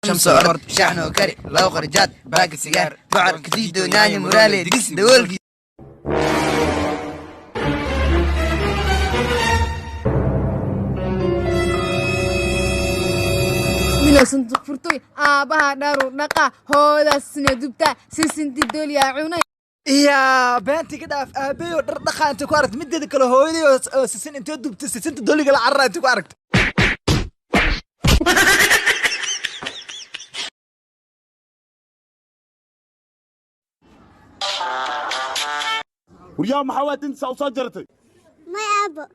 شمس عرض شحن وكري لو خرجات باقي سيجار بعر كتيد وناني مرالي ديس دولقي ميلو صندوق فرتوي آبها دارو نقا هودا السنة دبتا سنسنتي دول يا عوني يا بنتي كده في ابي ودردخه انت ku aragtay mideeda kale hooyadii oo sisin inta dubtay sisinta doliga la carraa inta ku aragtay وريا محاوات انت soo jartay ما أبا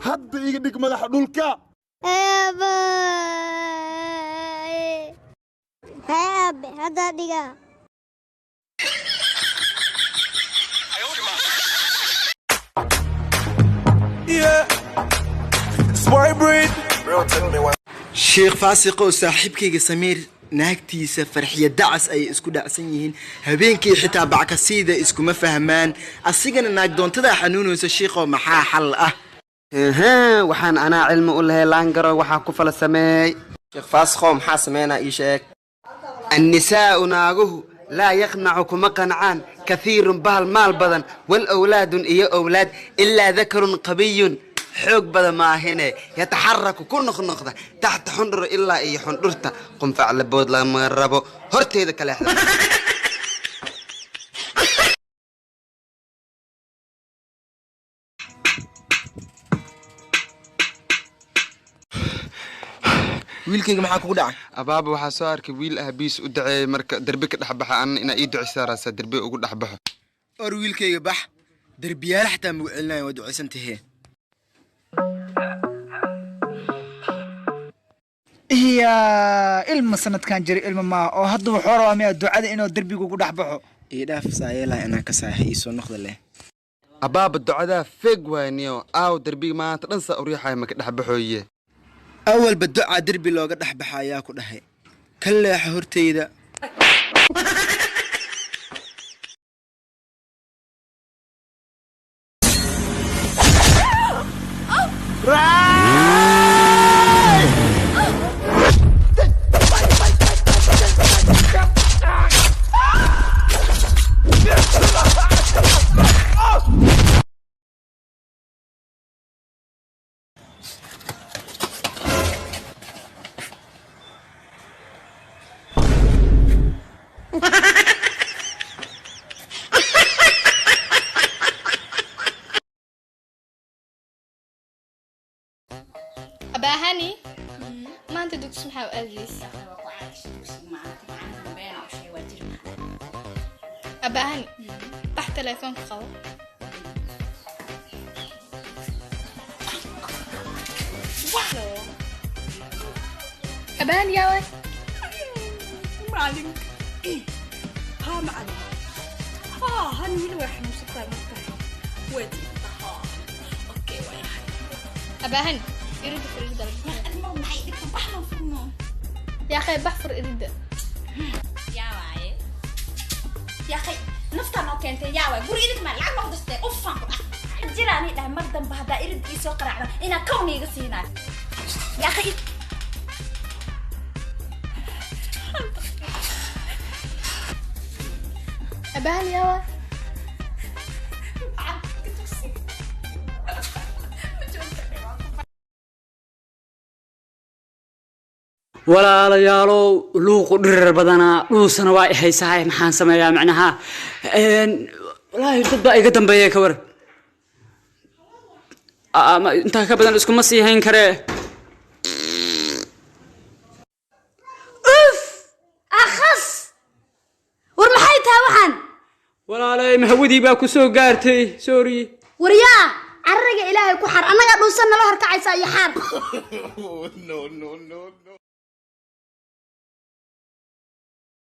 hadda iga dhig madaxa dhulka أبا أبا هذا دقا شيخ فاسق وصاحبك سمير naagtiisa farxiya dacas ay isku dhacsan yihiin habeenkii xitaa backasiida isku ma fahmaan asigana naag doontada xanuunayso sheekho maxaa xal ah waxaan anaa cilmi u lahay laangaro waxaa ku fala sameey sheekh faasqo maxaa sameynaa ii sheeg النساء ناغه لا يقنعكم قنعان كثير بهال مال بدن والأولاد إيا أولاد إلا ذكر قبي حق بدن ما هنا يتحرك كل نقطة تحت حنر إلا إيا حنرته قم فعل بود لما يربو هرتي ذاك الأحد wiilkayga maxaa kugu dhacay abaaba waxaa soo arkay wiil ahbiis u dacay marka darbi ka dhaxbaxa aan ina ii ducisaarasa darbi ugu dhaxbaxo or wiilkayga bax darbiyaal xataa ma celinay wad ducisantahee يا علم سنة كان جري علم ما أو هذا وحوره أمي الدعاء إنه دربي يقول دحبحه إيداف سايلا أنا كساحي سو نخذ له abaaba ducada feeg waaniyo aaw darbi maanta dhan sa uriixay ma ka dhaxbaxooye أول بالدعاء دربي لو قد أحب حياك ودحي كلا حورتي ذا أبا هاني ما أنت دوك سمحة وأجلس أبا هاني تحت تليفونك قوي أبا هاني يا وي معلم ها معلم هاني من واحد مسكر مكان ودي اوكي ويا أبا هاني يريد في الريدة المهم معي بحنا في النوم يا أخي بحفر إريدة يا واي يا اخي نفطر نو كنت يا واي قولي لك ما العب ما قدستي اوفا جيراني ده مردن بهدا إريد كي سو قرعنا انا كوني غسينا يا اخي أبا هاني يا وي walaalayaalow luuqu dhirir badanaa dhuusana waa ihaysahay maxaan sameeyaa macnaha walaahi dad baa iga dambeeya ka war ama intaa ka badan iskuma sii hayn karee أخس ورمحي تاوحن walaalay mahawadii baa ku soo gaartay sorry وريا عرق إلهي كحر أنا قد وصلنا له ركعي ساي حار no no no